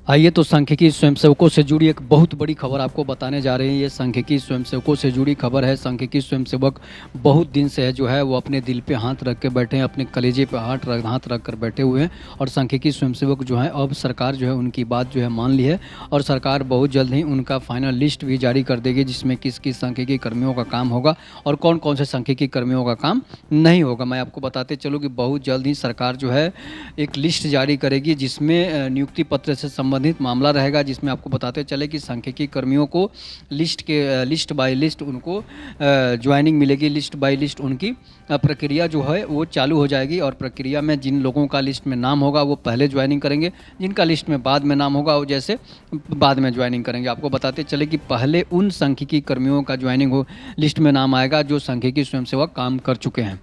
आइए तो सांख्यिकी स्वयंसेवकों से जुड़ी एक बहुत बड़ी खबर आपको बताने जा रहे हैं। ये सांख्यिकी स्वयंसेवकों से जुड़ी खबर है। सांख्यिकी स्वयंसेवक बहुत दिन से है जो है वो अपने दिल पे हाथ रख के बैठे हैं, अपने कलेजे पे हाथ रख कर बैठे हुए हैं। और सांख्यिकी स्वयंसेवक जो हैं अब सरकार जो है उनकी बात जो है मान ली है और सरकार बहुत जल्द ही उनका फाइनल लिस्ट भी जारी कर देगी, जिसमें किस किस सांख्यिकी कर्मियों का काम होगा और कौन कौन से सांख्यिकी कर्मियों का काम नहीं होगा। मैं आपको बताते चलूँ कि बहुत जल्द ही सरकार जो है एक लिस्ट जारी करेगी, जिसमें नियुक्ति पत्र से संबंधित मामला रहेगा, जिसमें आपको बताते चले कि सांख्यिकी कर्मियों को लिस्ट बाय लिस्ट उनको ज्वाइनिंग मिलेगी। लिस्ट बाय लिस्ट उनकी प्रक्रिया जो है वो चालू हो जाएगी और प्रक्रिया में जिन लोगों का लिस्ट में नाम होगा वो पहले ज्वाइनिंग करेंगे, जिनका लिस्ट में बाद में नाम होगा वो जैसे बाद में ज्वाइनिंग करेंगे। आपको बताते चले कि पहले उन सांख्यिकी कर्मियों का ज्वाइनिंग हो लिस्ट में नाम आएगा जो सांख्यिकी स्वयंसेवक काम कर चुके हैं,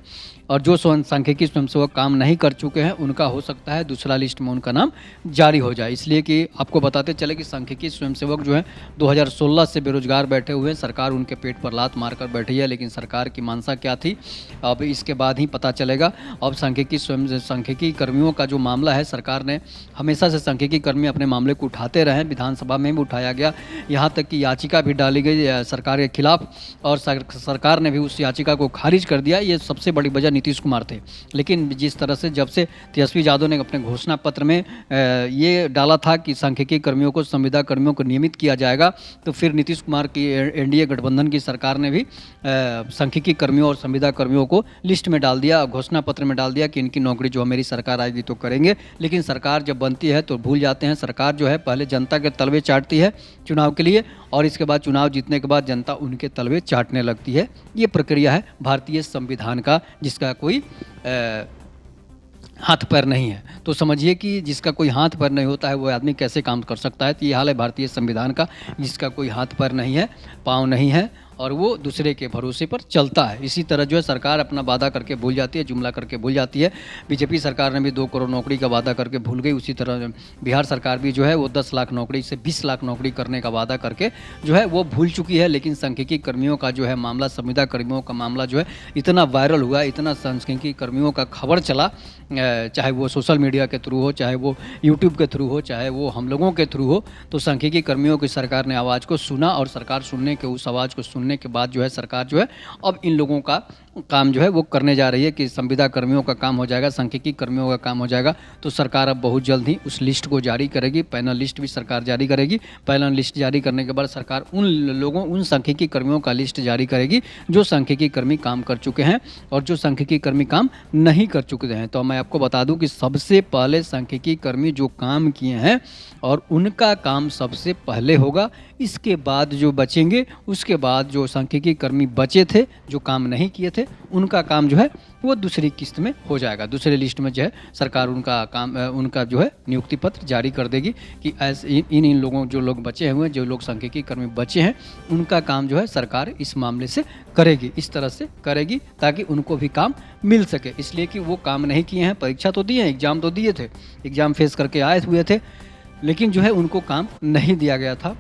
और जो सांख्यिकी स्वयंसेवक काम नहीं कर चुके हैं उनका हो सकता है दूसरा लिस्ट में उनका नाम जारी हो जाए। इसलिए कि आपको बताते चले कि सांख्यिकी स्वयंसेवक जो है 2016 से बेरोजगार बैठे हुए हैं। सरकार उनके पेट पर लात मारकर बैठी है, लेकिन सरकार की मंशा क्या थी अब इसके बाद ही पता चलेगा। अब सांख्यिकी कर्मियों का जो मामला है, सरकार ने हमेशा से सांख्यिकी कर्मी अपने मामले को उठाते रहे, विधानसभा में भी उठाया गया, यहाँ तक कि याचिका भी डाली गई सरकार के खिलाफ और सरकार ने भी उस याचिका को खारिज कर दिया। ये सबसे बड़ी वजह नीतीश कुमार थे। लेकिन जिस तरह से जब से तेजस्वी यादव ने अपने घोषणा पत्र में ये डाला था कि सांख्यिकी कर्मियों को, संविदा कर्मियों को नियमित किया जाएगा, तो फिर नीतीश कुमार की एनडीए गठबंधन की सरकार ने भी सांख्यिकी कर्मियों और संविदा कर्मियों को लिस्ट में डाल दिया, घोषणा पत्र में डाल दिया कि इनकी नौकरी जो मेरी सरकार आएगी तो करेंगे। लेकिन सरकार जब बनती है तो भूल जाते हैं। सरकार जो है पहले जनता के तलवे चाटती है चुनाव के लिए, और इसके बाद चुनाव जीतने के बाद जनता उनके तलवे चाटने लगती है। ये प्रक्रिया है भारतीय संविधान का, जिसका कोई हाथ पैर नहीं है। तो समझिए कि जिसका कोई हाथ पैर नहीं होता है वो आदमी कैसे काम कर सकता है। तो ये हाल है भारतीय संविधान का, जिसका कोई हाथ पैर नहीं है, पाँव नहीं है और वो दूसरे के भरोसे पर चलता है। इसी तरह जो है सरकार अपना वादा करके भूल जाती है, जुमला करके भूल जाती है। बीजेपी सरकार ने भी 2 करोड़ नौकरी का वादा करके भूल गई। उसी तरह बिहार सरकार भी जो है वो 10 लाख नौकरी से 20 लाख नौकरी करने का वादा करके जो है वो भूल चुकी है। लेकिन सांख्यिकी कर्मियों का जो है मामला, संविदा कर्मियों का मामला जो है इतना वायरल हुआ, इतना सांख्यिकी कर्मियों का खबर चला, चाहे वो सोशल मीडिया के थ्रू हो, चाहे वो यूट्यूब के थ्रू हो, चाहे वो हम लोगों के थ्रू हो, तो सांख्यिकी कर्मियों की सरकार ने आवाज़ को सुना और सरकार सुनने के उस आवाज़ को सुनने के बाद जो है सरकार जो है अब इन लोगों का काम जो है वो करने जा रही है कि संविदा कर्मियों का काम हो जाएगा, सांख्यिकी कर्मियों का काम हो जाएगा। तो सरकार अब बहुत जल्द ही उस लिस्ट को जारी करेगी। पैनल लिस्ट भी सरकार जारी करेगी। पैनल लिस्ट जारी करने के बाद सरकार उन सांख्यिकी कर्मियों का लिस्ट जारी करेगी जो सांख्यिकी कर्मी काम कर चुके हैं और जो सांख्यिकी कर्मी काम नहीं कर चुके हैं। तो मैं आपको बता दूं कि सबसे पहले सांख्यिकी कर्मी जो काम किए हैं और उनका काम सबसे पहले होगा। इसके बाद जो बचेंगे, उसके बाद जो सांख्यिकी कर्मी बचे थे जो काम नहीं किए थे, उनका काम जो है वो दूसरी किस्त में हो जाएगा। दूसरे लिस्ट में जो है सरकार उनका काम, उनका जो है नियुक्ति पत्र जारी कर देगी कि ऐसे इन लोगों, जो लोग बचे हुए हैं, जो लोग सांख्यिकी कर्मी बचे हैं, उनका काम जो है सरकार इस मामले से करेगी, इस तरह से करेगी ताकि उनको भी काम मिल सके। इसलिए कि वो काम नहीं किए हैं, परीक्षा तो दिए हैं, एग्ज़ाम तो दिए थे, एग्ज़ाम फेस करके आए हुए थे, लेकिन जो है उनको काम नहीं दिया गया था।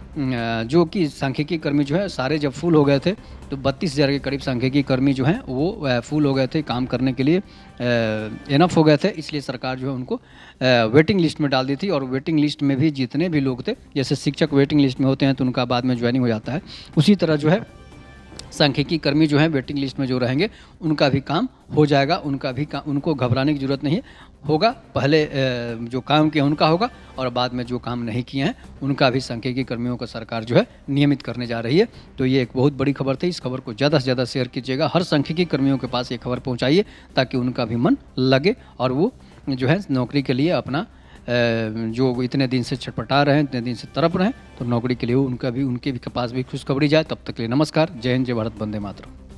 जो कि सांख्यिकी कर्मी जो है सारे जब फुल हो गए थे तो 32,000 के करीब सांख्यिकी कर्मी जो हैं वो फुल हो गए थे, काम करने के लिए इनफ हो गए थे। इसलिए सरकार जो है उनको वेटिंग लिस्ट में डाल दी थी। और वेटिंग लिस्ट में भी जितने भी लोग थे, जैसे शिक्षक वेटिंग लिस्ट में होते हैं तो उनका बाद में ज्वाइनिंग हो जाता है, उसी तरह जो है सांख्यिकी कर्मी जो हैं वेटिंग लिस्ट में जो रहेंगे उनका भी काम हो जाएगा। उनका भी काम, उनको घबराने की ज़रूरत नहीं होगा। पहले जो काम किया उनका होगा और बाद में जो काम नहीं किए हैं उनका भी सांख्यिकी कर्मियों को सरकार जो है नियमित करने जा रही है। तो ये एक बहुत बड़ी खबर थी। इस खबर को ज़्यादा से ज़्यादा शेयर कीजिएगा, हर सांख्यिकी कर्मियों के पास ये खबर पहुँचाइए ताकि उनका भी मन लगे और वो जो है नौकरी के लिए अपना जो इतने दिन से छटपटा रहे हैं, इतने दिन से तड़प रहे हैं, तो नौकरी के लिए उनके भी पास भी खुशखबरी जाए। तब तक के लिए नमस्कार, जय हिंद, जय भारत, वंदे मातरम।